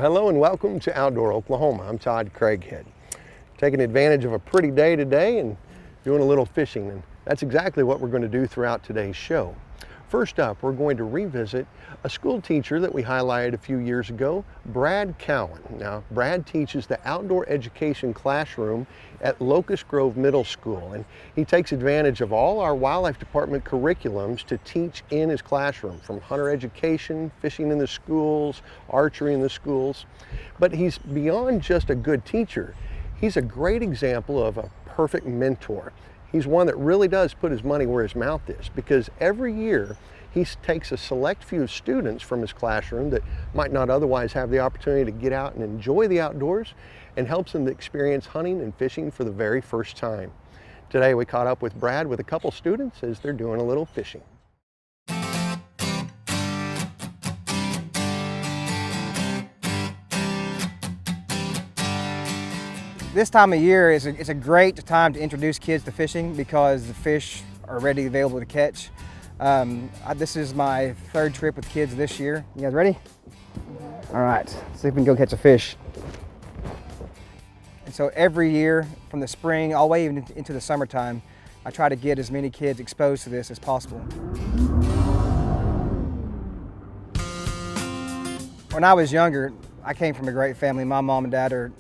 hello and welcome to Outdoor Oklahoma. I'm Todd Craighead. Taking advantage of a pretty day today and doing a little fishing, and that's exactly what we're going to do throughout today's show. First up, we're going to revisit a school teacher that we highlighted a few years ago, Brad Cowan. Now, Brad teaches the outdoor education classroom at Locust Grove Middle School, and he takes advantage of all our wildlife department curriculums to teach in his classroom, from hunter education, fishing in the schools, archery in the schools. But he's beyond just a good teacher. He's a great example of a perfect mentor. He's one that really does put his money where his mouth is, because every year he takes a select few students from his classroom that might not otherwise have the opportunity to get out and enjoy the outdoors, and helps them to experience hunting and fishing for the very first time. Today we caught up with Brad with a couple students as they're doing a little fishing. This time of year is a great time to introduce kids to fishing because the fish are readily available to catch. This is my third trip with kids this year. You guys ready? All right, let's see if we can go catch a fish. And so every year from the spring all the way even into the summertime, I try to get as many kids exposed to this as possible. When I was younger, I came from a great family. My mom and dad are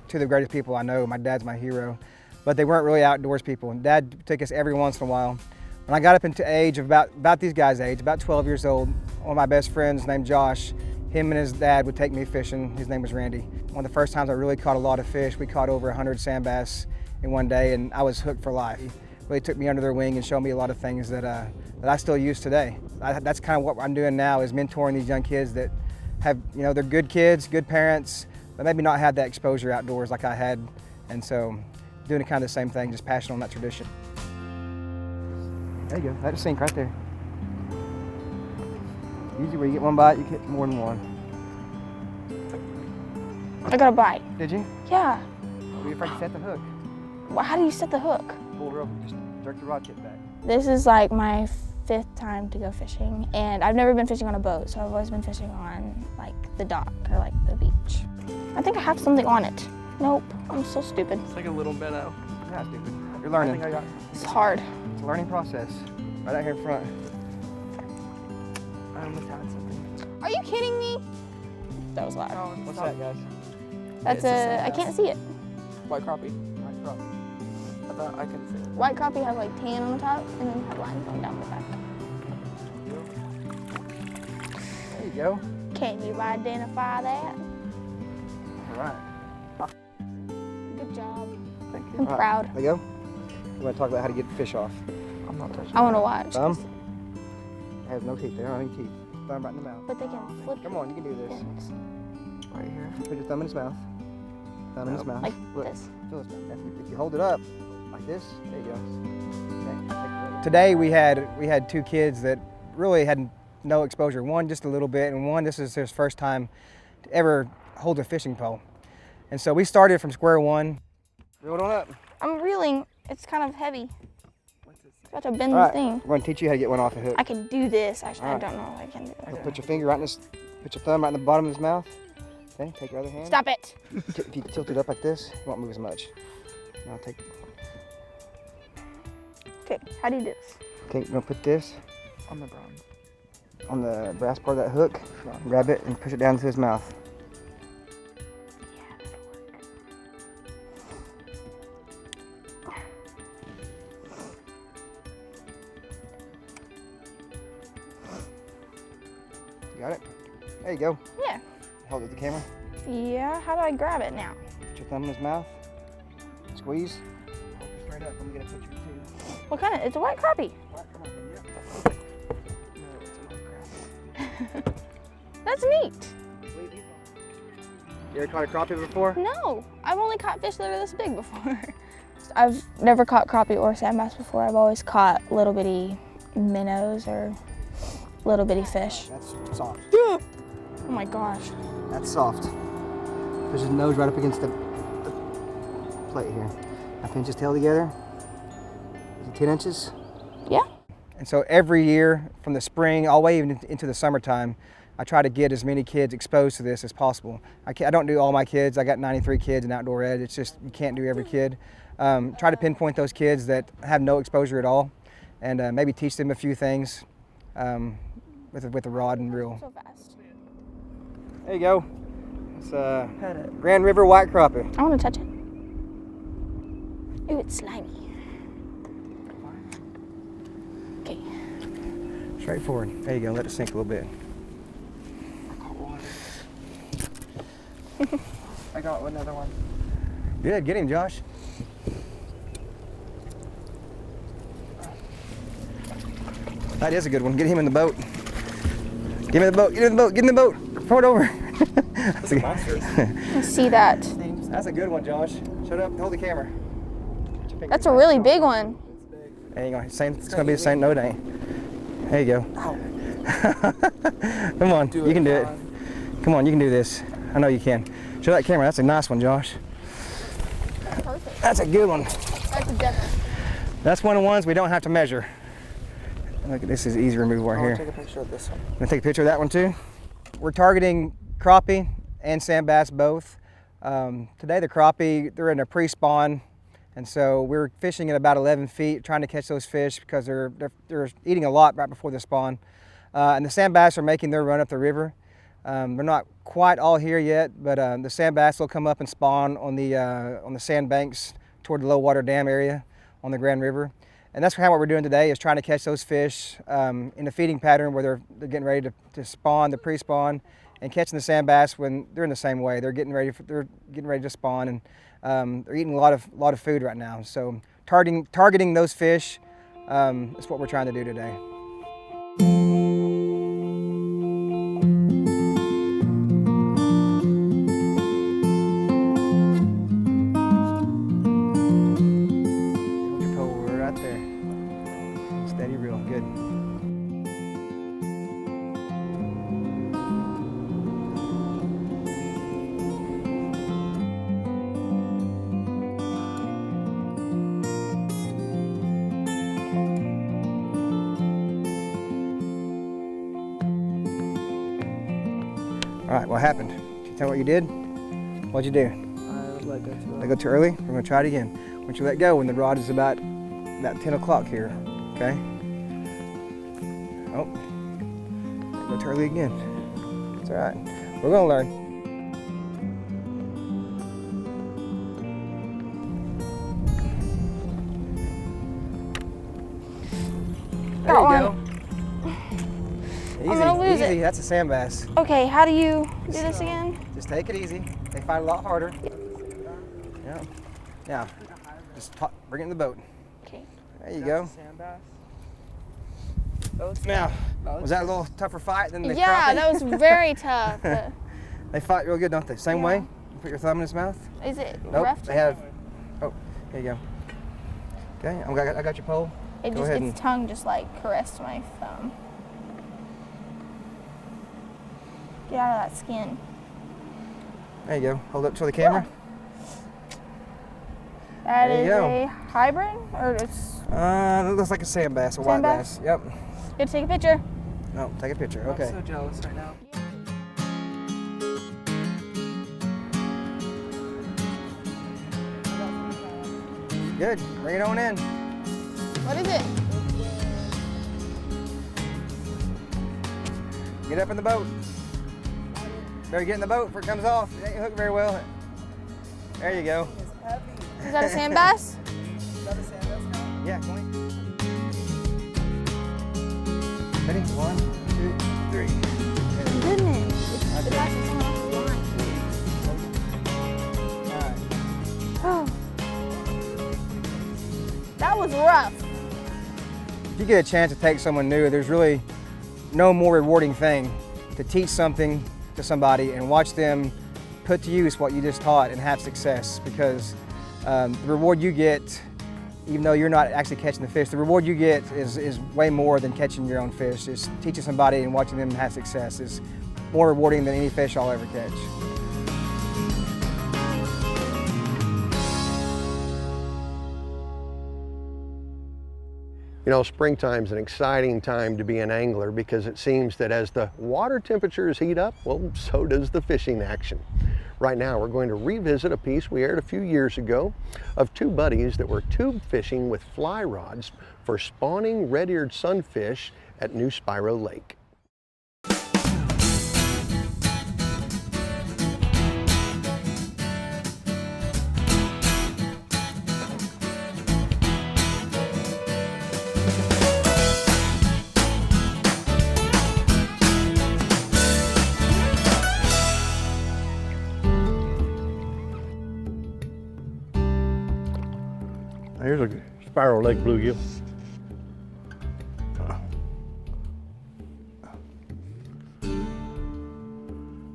two of the greatest people I know. My dad's my hero, but they weren't really outdoors people. And Dad took us every once in a while. When I got up into age of about these guys' age, about 12 years old, one of my best friends named Josh, him and his dad would take me fishing. His name was Randy. One of the first times I really caught a lot of fish. We caught over 100 sand bass in one day, and I was hooked for life. He really took me under their wing and showed me a lot of things that I still use today. That's kind of what I'm doing now, is mentoring these young kids that have, they're good kids, good parents, but maybe not had that exposure outdoors like I had. And so doing kind of the same thing, just passing on that tradition. There you go, let it sink right there. Usually when you get one bite, you get more than one. I got a bite. Did you? Yeah. Were you afraid to set the hook? Well, how do you set the hook? Pull the rope and just jerk the rod tip back. This is like my 5th time to go fishing, and I've never been fishing on a boat, so I've always been fishing on like the dock or like the beach. I think I have something on it. Nope, I'm so stupid. It's like a little minnow. You're not stupid. You're learning. It's hard. It's a learning process. Right out here in front. I almost had something. Are you kidding me? That was loud. Oh, What's that, guys? That's I can't see it. White crappie. White crappie. I thought I couldn't see it. White crappie has like tan on the top and then have lines going down the back. There you go. Can you identify that? All right. Good job. Thank you. I'm proud. There you go. We're going to talk about how to get the fish off. I'm not touching I want to watch. Thumb. It has no teeth. There aren't any teeth. Thumb right in the mouth. But they can flip. Come on, you can do this. fins. right here. Put your thumb in his mouth. Thumb in his mouth. Like Look, this. feel his mouth. If you hold it up like this, there you go. Okay. Today we had two kids that really had no exposure. One just a little bit, and one this is his first time to ever hold a fishing pole. And so we started from square one. Reel it on up. I'm reeling. It's kind of heavy. It's about to bend All the right, thing. we're going to teach you how to get one off the hook. I can do this. Actually, All I right. don't know if I can do that. Put your finger right in this, put your thumb right in the bottom of his mouth. Okay, take your other hand. Stop it. If you tilt it up like this, it won't move as much. Now take. Okay, how do you do this? Okay, you're gonna put this On the bronze. on the brass part of that hook, grab it and push it down to his mouth. Got it? There you go. Yeah. Hold it to the camera. Yeah, how do I grab it now? Put your thumb in his mouth. Squeeze. Hold it straight up. I'm gonna get a picture too. What kind of, it's a white crappie. All right, come on, yeah. No, it's a crap. That's neat. You ever caught a crappie before? No, I've only caught fish that are this big before. I've never caught crappie or sand bass before. I've always caught little bitty minnows or little bitty fish. That's soft. Oh my gosh. That's soft. Push his nose right up against the plate here. Now pinch his tail together. Is it 10 inches? Yeah. And so every year from the spring all the way even into the summertime, I try to get as many kids exposed to this as possible. I don't do all my kids. I got 93 kids in outdoor ed. It's just, you can't do every kid. Try to pinpoint those kids that have no exposure at all, and maybe teach them a few things with a rod and reel. So fast. There you go. It's Grand River white crappie. I want to touch it. Ooh, it's slimy. Okay. Straightforward. There you go. Let it sink a little bit. I got another one. Good. Get him, Josh. That is a good one. Get him in the boat. Get him in the boat. Get in the boat. Get in the boat. Throw it over. That's a Monsters. I see that. That's a good one, Josh. Shut up. Hold the camera. That's a really big one. There you go. It's gonna be the same. No, it ain't. There you go. Come on. You can do it. Come on. You can do this. I know you can. Show that camera. That's a nice one, Josh. Perfect. That's a good one. That's a definite. That's one of the ones we don't have to measure. Look at this, is easy removal right here. Take a picture of this one. Gonna take a picture of that one too. We're targeting crappie and sand bass both. Today the crappie, they're in a pre-spawn, and so we're fishing at about 11 feet, trying to catch those fish because they're eating a lot right before the spawn. And the sand bass are making their run up the river. They're not quite all here yet, but the sand bass will come up and spawn on the sand banks toward the low water dam area on the Grand River. And that's kind of what we're doing today, is trying to catch those fish in a feeding pattern where they're getting ready to spawn, the pre-spawn, and catching the sand bass when they're in the same way. They're getting ready to spawn, and they're eating a lot of food right now. So targeting those fish is what we're trying to do today. Steady reel, good. All right, what happened? Can you tell what you did? What'd you do? I let go too Let early. go too early? We're gonna try it again. Once you let go, when the rod is about 10 o'clock here, okay? Oh, let go too early again. It's all right. We're gonna learn. There Got you go. one. Easy, gonna lose easy. it. That's a sand bass. Okay, how do you do this again? Just take it easy. They fight a lot harder. Yeah. Now, just bring it in the boat. Okay. There you go. Sand bass. Now, was that a little tougher fight than the Yeah, crappie? that was very tough. But They fight real good, don't they? Same Yeah. way? You put your thumb in his mouth? is it Nope, rough? they have. Oh, here you go. Okay, I got your pole. It Go just ahead its and- tongue just like caressed my thumb. Get out of that skin. There you go. Hold up to the camera. That There you is go. a hybrid, or it's It looks like a sand bass, a white Sand bass? bass. Yep. good to take a picture. No, take a picture. Okay. I'm so jealous right now. Good. Bring it on in. What is it? Get up in the boat. Better get in the boat before it comes off. It ain't hooked very well. There you go. Is that a sand bass? Yeah, come on. Ready? 1, 2, 3. Goodness. It's actually someone else's line. All right. Oh. That was rough. If you get a chance to take someone new, there's really no more rewarding thing to teach something to somebody and watch them put to use what you just taught and have success, because the reward you get, even though you're not actually catching the fish, the reward you get is way more than catching your own fish. Just teaching somebody and watching them have success is more rewarding than any fish I'll ever catch. You know, springtime's an exciting time to be an angler because it seems that as the water temperatures heat up, well, so does the fishing action. Right now, we're going to revisit a piece we aired a few years ago of two buddies that were tube fishing with fly rods for spawning red-eared sunfish at New Spiro Lake. Here's a Spiro Lake bluegill.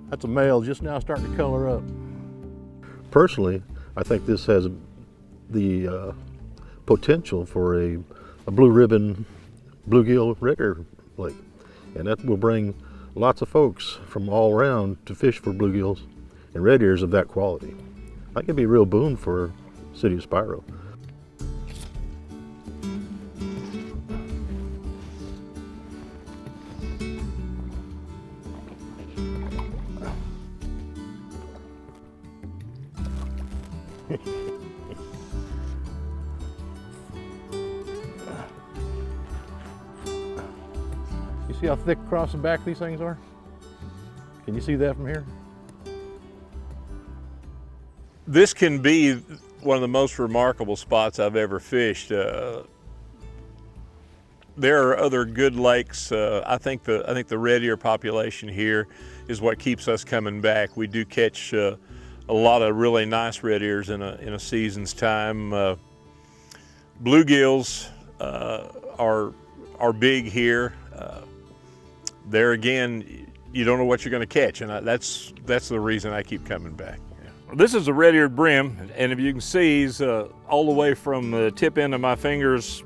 That's a male just now starting to color up. Personally, I think this has the potential for a blue ribbon bluegill red-eared lake. And that will bring lots of folks from all around to fish for bluegills and red ears of that quality. That could be a real boon for the city of Spiro. You see how thick across the back these things are? Can you see that from here? This can be one of the most remarkable spots I've ever fished. There are other good lakes. I think the red ear population here is what keeps us coming back. We do catch a lot of really nice red ears in a season's time. Bluegills are big here. There again, you don't know what you're going to catch, and that's the reason I keep coming back. Yeah. This is a red-eared brim, and if you can see, he's all the way from the tip end of my fingers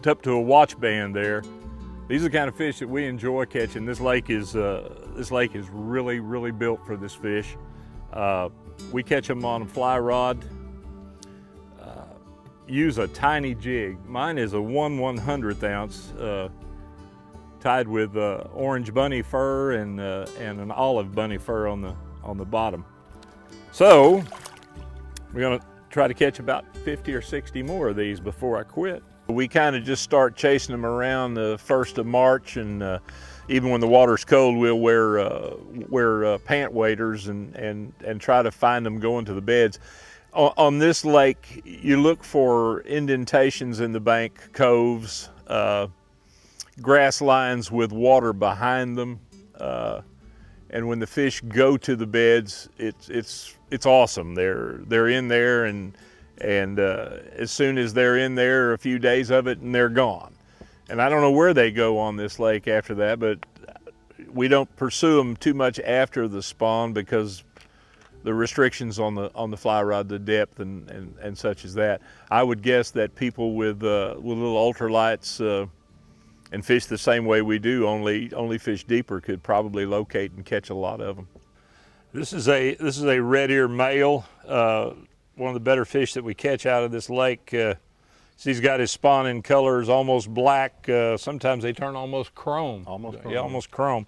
up to a watch band there. These are the kind of fish that we enjoy catching. This lake is really, really built for this fish. We catch them on a fly rod. Use a tiny jig. Mine is a 1/100th ounce. Tied with orange bunny fur and an olive bunny fur on the bottom. So we're gonna try to catch about 50 or 60 more of these before I quit. We kind of just start chasing them around the 1st of March, and even when the water's cold, we'll wear pant waders and try to find them going to the beds. On this lake, you look for indentations in the bank, coves, grass lines with water behind them, and when the fish go to the beds, it's awesome. They're in there, and as soon as they're in there, a few days of it, and they're gone. And I don't know where they go on this lake after that, but we don't pursue them too much after the spawn because the restrictions on the fly rod, the depth and such as that. I would guess that people with little ultralights and fish the same way we do, only fish deeper, could probably locate and catch a lot of them. This is a red ear male, one of the better fish that we catch out of this lake. He's got his spawning colors almost black. Sometimes they turn almost chrome. Almost chrome. Yeah, almost chrome.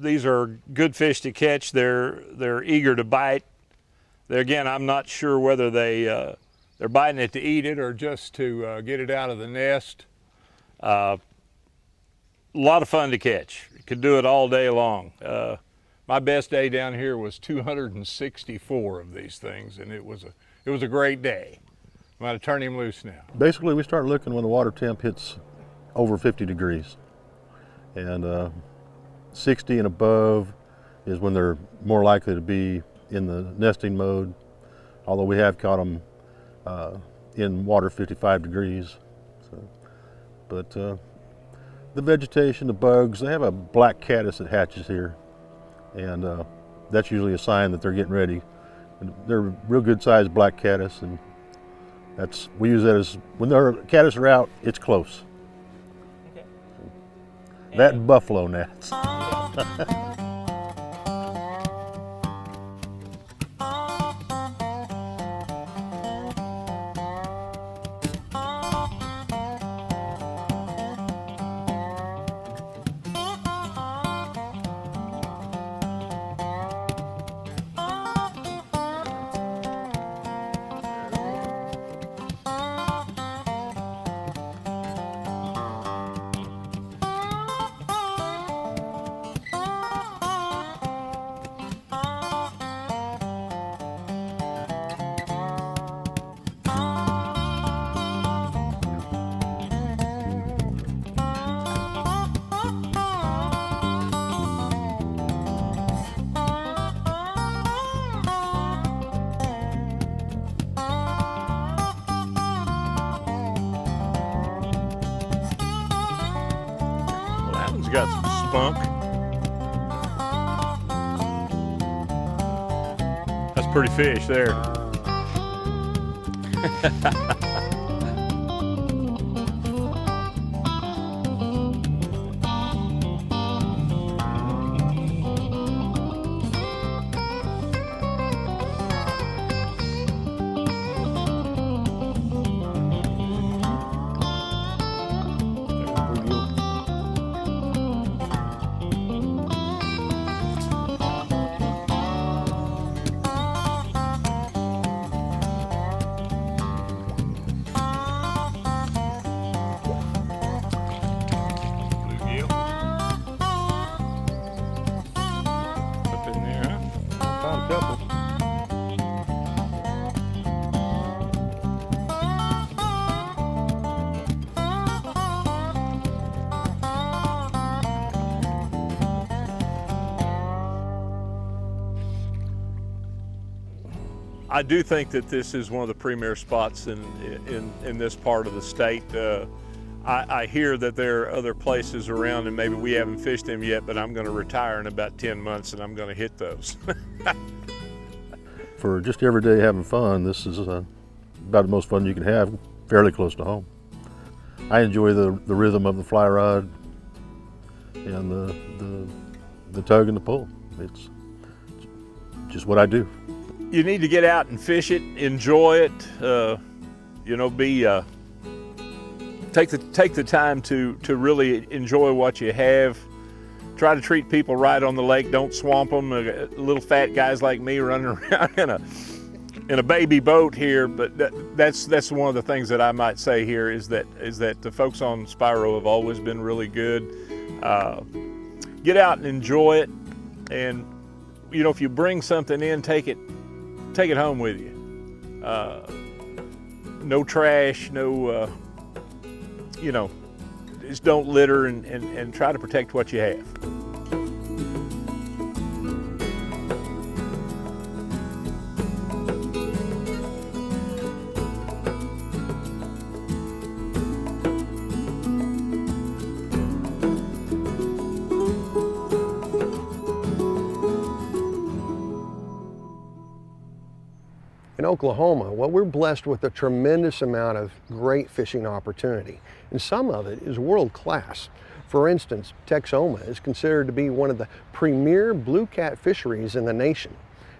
These are good fish to catch. They're eager to bite. Again, I'm not sure whether they're biting it to eat it or just to get it out of the nest. A lot of fun to catch. You could do it all day long. My best day down here was 264 of these things, and it was a great day. I'm going to turn him loose now. Basically, we start looking when the water temp hits over 50 degrees. And 60 and above is when they're more likely to be in the nesting mode, although we have caught them in water 55 degrees. But the vegetation, the bugs, they have a black caddis that hatches here, and that's usually a sign that they're getting ready. And they're real good sized black caddis, and we use that as, when their caddis are out, it's close. Okay. That and buffalo gnats. He's got some spunk. That's pretty fish there. I do think that this is one of the premier spots in this part of the state. I hear that there are other places around and maybe we haven't fished them yet, but I'm going to retire in about 10 months and I'm going to hit those. For just every day having fun, this is about the most fun you can have, fairly close to home. I enjoy the rhythm of the fly rod and the tug and the pull. It's just what I do. You need to get out and fish it, enjoy it, you know, take the time to really enjoy what you have. Try to treat people right on the lake. Don't swamp them. Little fat guys like me running around in a baby boat here. But that's one of the things that I might say here is that the folks on Spiro have always been really good. Get out and enjoy it, and you know, if you bring something in, take it home with you. No trash, no, you know, just don't litter and try to protect what you have. In Oklahoma, well, we're blessed with a tremendous amount of great fishing opportunity, and some of it is world class. For instance, Texoma is considered to be one of the premier blue cat fisheries in the nation.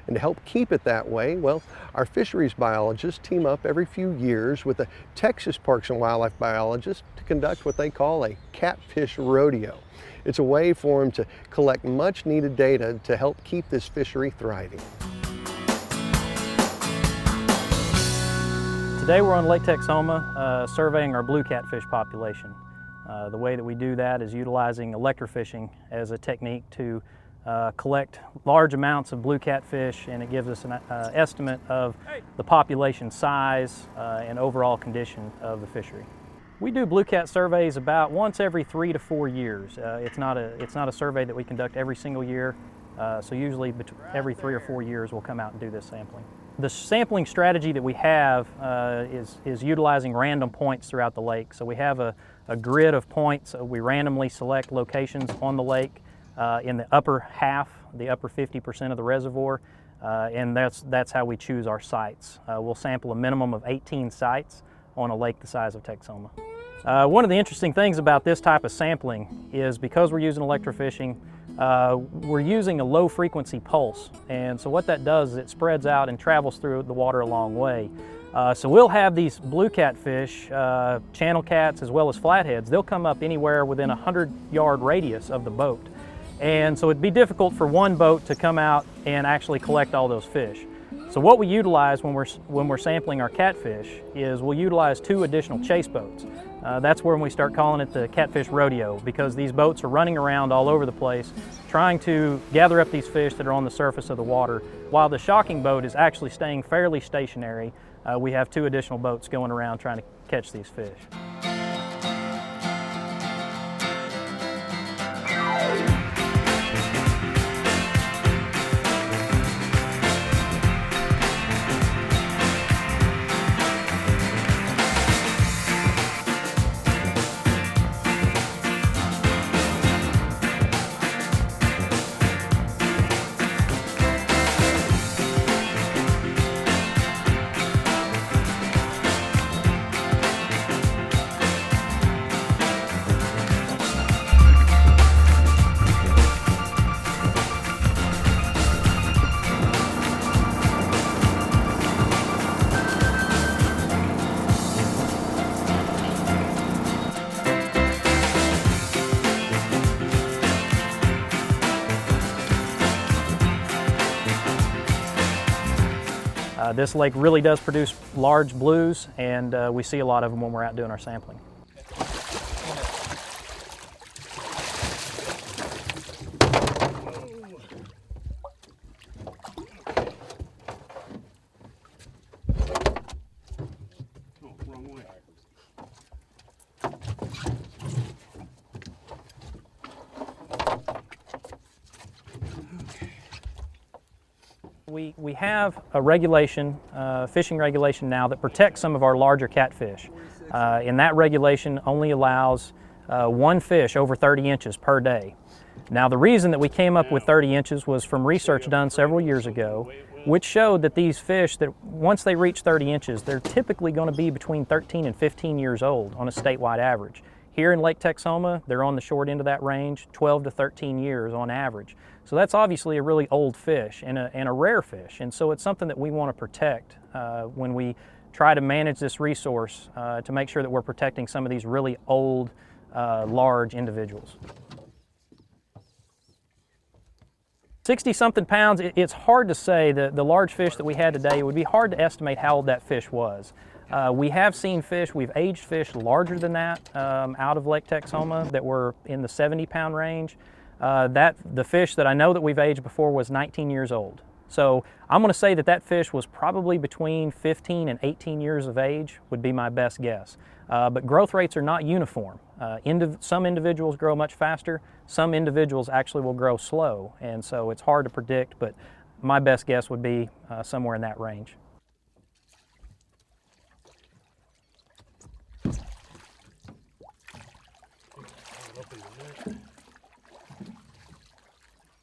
And to help keep it that way, well, our fisheries biologists team up every few years with the Texas Parks and Wildlife biologists to conduct what they call a catfish rodeo. It's a way for them to collect much needed data to help keep this fishery thriving. Today we're on Lake Texoma surveying our blue catfish population. The way that we do that is utilizing electrofishing as a technique to collect large amounts of blue catfish, and it gives us an estimate of the population size and overall condition of the fishery. We do blue cat surveys about once every 3 to 4 years. It's not a survey that we conduct every single year, so usually every 3 or 4 years we'll come out and do this sampling. The sampling strategy that we have is utilizing random points throughout the lake. So we have a grid of points. We randomly select locations on the lake in the upper half, the upper 50% of the reservoir, and that's how we choose our sites. We'll sample a minimum of 18 sites on a lake the size of Texoma. One of the interesting things about this type of sampling is because we're using electrofishing, we're using a low frequency pulse, and so what that does is it spreads out and travels through the water a long way. So we'll have these blue catfish, channel cats as well as flatheads. They'll come up anywhere within a 100-yard radius of the boat, and so it'd be difficult for one boat to come out and actually collect all those fish. So what we utilize when we're sampling our catfish is we'll utilize 2 additional chase boats. That's when we start calling it the catfish rodeo, because these boats are running around all over the place trying to gather up these fish that are on the surface of the water, while the shocking boat is actually staying fairly stationary. We have 2 additional boats going around trying to catch these fish. This lake really does produce large blues, and we see a lot of them when we're out doing our sampling. We have a regulation, fishing regulation now that protects some of our larger catfish. And that regulation only allows one fish over 30 inches per day. Now the reason that we came up with 30 inches was from research done several years ago, which showed that these fish, that once they reach 30 inches, they're typically going to be between 13 and 15 years old on a statewide average. Here in Lake Texoma, they're on the short end of that range, 12 to 13 years on average. So that's obviously a really old fish and a rare fish. And so it's something that we want to protect when we try to manage this resource to make sure that we're protecting some of these really old, large individuals. 60-something pounds, it's hard to say. The large fish that we had today, it would be hard to estimate how old that fish was. We have seen fish, we've aged fish larger than that out of Lake Texoma that were in the 70-pound range. The fish that I know that we've aged before was 19 years old. So I'm going to say that that fish was probably between 15 and 18 years of age would be my best guess. But growth rates are not uniform. Some individuals grow much faster, some individuals actually will grow slow, and so it's hard to predict, but my best guess would be somewhere in that range.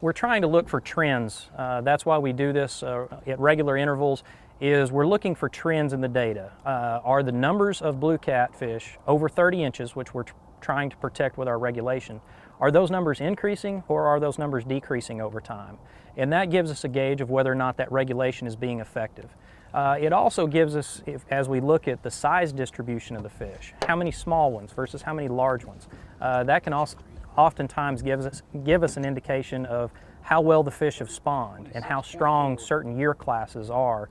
We're trying to look for trends. That's why we do this at regular intervals, is we're looking for trends in the data. Are the numbers of blue catfish over 30 inches, which we're trying to protect with our regulation, are those numbers increasing or are those numbers decreasing over time? And that gives us a gauge of whether or not that regulation is being effective. It also gives us, as we look at the size distribution of the fish, how many small ones versus how many large ones, that can also oftentimes give us an indication of how well the fish have spawned and how strong certain year classes are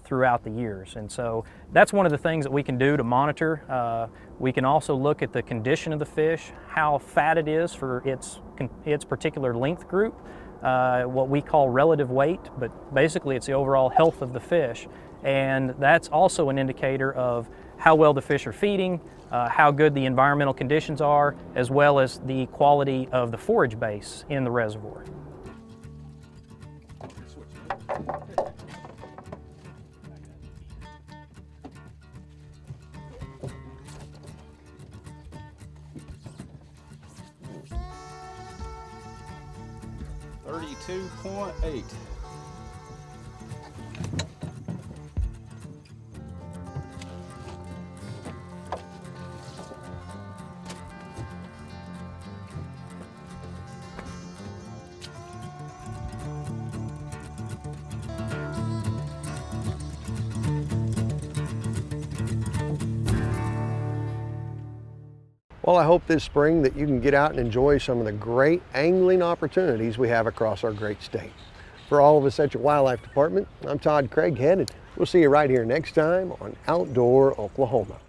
throughout the years. And so that's one of the things that we can do to monitor. We can also look at the condition of the fish, how fat it is for its particular length group, what we call relative weight, but basically it's the overall health of the fish. And that's also an indicator of how well the fish are feeding, how good the environmental conditions are, as well as the quality of the forage base in the reservoir. .8. Well, I hope this spring that you can get out and enjoy some of the great angling opportunities we have across our great state. For all of us at your Wildlife Department, I'm Todd Craighead, and we'll see you right here next time on Outdoor Oklahoma.